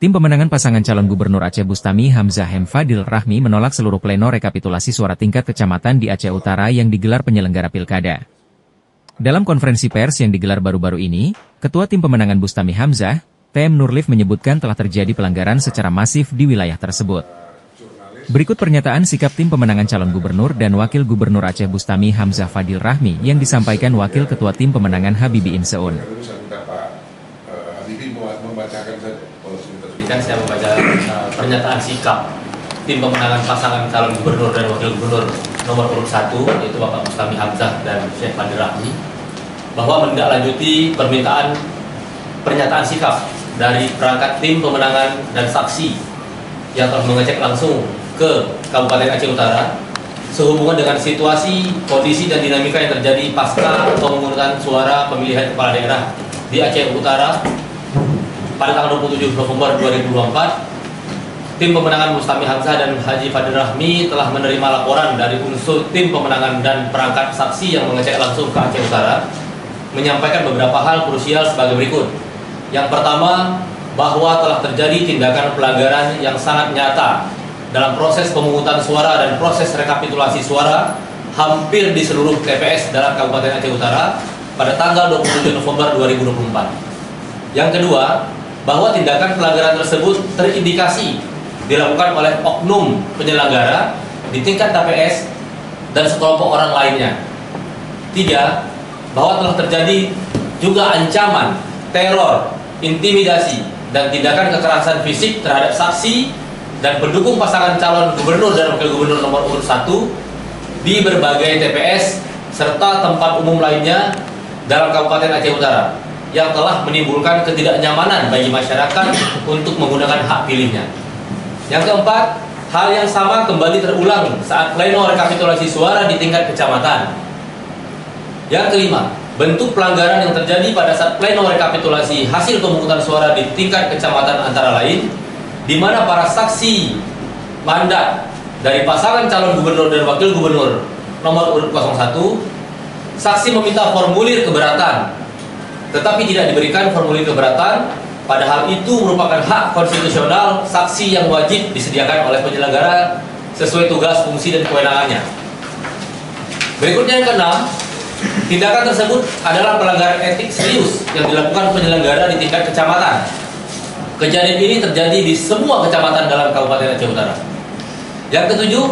Tim pemenangan pasangan calon gubernur Aceh Bustami Hamzah M. Fadil Rahmi menolak seluruh pleno rekapitulasi suara tingkat kecamatan di Aceh Utara yang digelar penyelenggara pilkada. Dalam konferensi pers yang digelar baru-baru ini, Ketua Tim Pemenangan Bustami Hamzah, TM Nurlif menyebutkan telah terjadi pelanggaran secara masif di wilayah tersebut. Berikut pernyataan sikap Tim Pemenangan calon gubernur dan wakil gubernur Aceh Bustami Hamzah Fadil Rahmi yang disampaikan Wakil Ketua Tim Pemenangan Habibi Inseun. Kan saya membaca pernyataan sikap Tim Pemenangan pasangan calon gubernur dan wakil gubernur nomor urut 1, yaitu Bapak Bustami Hamzah dan Syekh Fadil Rahmi, bahwa menindaklanjuti permintaan pernyataan sikap dari perangkat tim pemenangan dan saksi yang telah mengecek langsung ke Kabupaten Aceh Utara sehubungan dengan situasi, kondisi dan dinamika yang terjadi pasca pemungutan suara pemilihan kepala daerah di Aceh Utara pada tanggal 27 November 2024. Tim pemenangan Bustami Hamzah dan Haji Fadil Rahmi telah menerima laporan dari unsur tim pemenangan dan perangkat saksi yang mengecek langsung ke Aceh Utara, menyampaikan beberapa hal krusial sebagai berikut. Yang pertama, bahwa telah terjadi tindakan pelanggaran yang sangat nyata dalam proses pemungutan suara dan proses rekapitulasi suara hampir di seluruh TPS dalam Kabupaten Aceh Utara pada tanggal 27 November 2024. Yang kedua, bahwa tindakan pelanggaran tersebut terindikasi dilakukan oleh oknum penyelenggara di tingkat TPS dan sekelompok orang lainnya. 3. Bahwa telah terjadi juga ancaman, teror, intimidasi, dan tindakan kekerasan fisik terhadap saksi dan pendukung pasangan calon gubernur dan wakil gubernur nomor urut 1 di berbagai TPS serta tempat umum lainnya dalam Kabupaten Aceh Utara yang telah menimbulkan ketidaknyamanan bagi masyarakat untuk menggunakan hak pilihnya. Yang keempat, hal yang sama kembali terulang saat pleno rekapitulasi suara di tingkat kecamatan. Yang kelima, bentuk pelanggaran yang terjadi pada saat pleno rekapitulasi hasil pemungutan suara di tingkat kecamatan antara lain, di mana para saksi mandat dari pasangan calon gubernur dan wakil gubernur nomor urut 01, saksi meminta formulir keberatan, tetapi tidak diberikan formulir keberatan. Padahal itu merupakan hak konstitusional saksi yang wajib disediakan oleh penyelenggara sesuai tugas, fungsi, dan kewenangannya. Berikutnya yang keenam, tindakan tersebut adalah pelanggaran etik serius yang dilakukan penyelenggara di tingkat kecamatan. Kejadian ini terjadi di semua kecamatan dalam Kabupaten Aceh Utara. Yang ketujuh,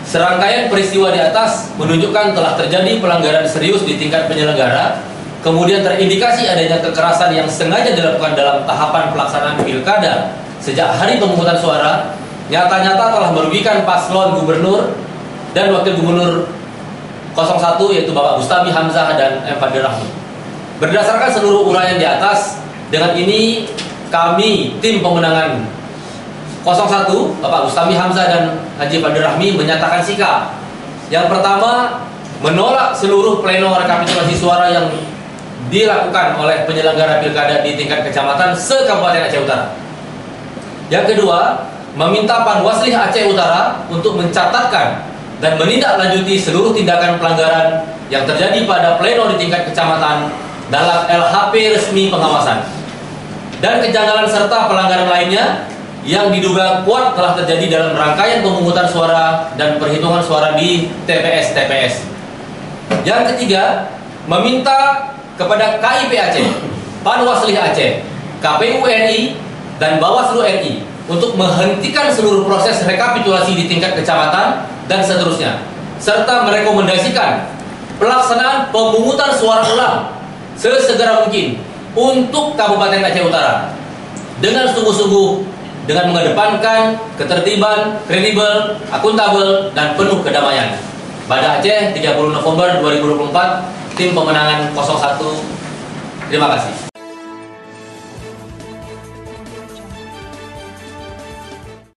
serangkaian peristiwa di atas menunjukkan telah terjadi pelanggaran serius di tingkat penyelenggara. Kemudian terindikasi adanya kekerasan yang sengaja dilakukan dalam tahapan pelaksanaan pilkada sejak hari pemungutan suara, nyata-nyata telah merugikan paslon gubernur dan wakil gubernur 01, yaitu Bapak Bustami Hamzah dan M. Fadil Rahmi. Berdasarkan seluruh uraian di atas, dengan ini kami tim pemenangan 01, Bapak Bustami Hamzah dan Haji Fadil Rahmi menyatakan sikap. Yang pertama, menolak seluruh pleno rekapitulasi suara yang dilakukan oleh penyelenggara pilkada di tingkat kecamatan se-Kabupaten Aceh Utara. Yang kedua, meminta Panwasli Aceh Utara untuk mencatatkan dan menindaklanjuti seluruh tindakan pelanggaran yang terjadi pada pleno di tingkat kecamatan dalam LHP resmi pengawasan. Dan kejanggalan serta pelanggaran lainnya yang diduga kuat telah terjadi dalam rangkaian pemungutan suara dan perhitungan suara di TPS-TPS. Yang ketiga, meminta kepada KIP Aceh, Panwasli Aceh, KPU RI, dan Bawaslu RI untuk menghentikan seluruh proses rekapitulasi di tingkat kecamatan dan seterusnya, serta merekomendasikan pelaksanaan pemungutan suara ulang sesegera mungkin untuk Kabupaten Aceh Utara dengan sungguh-sungguh, dengan mengedepankan ketertiban, kredibel, akuntabel, dan penuh kedamaian. Banda Aceh, 30 November 2024, Tim Pemenangan 01. Terima kasih.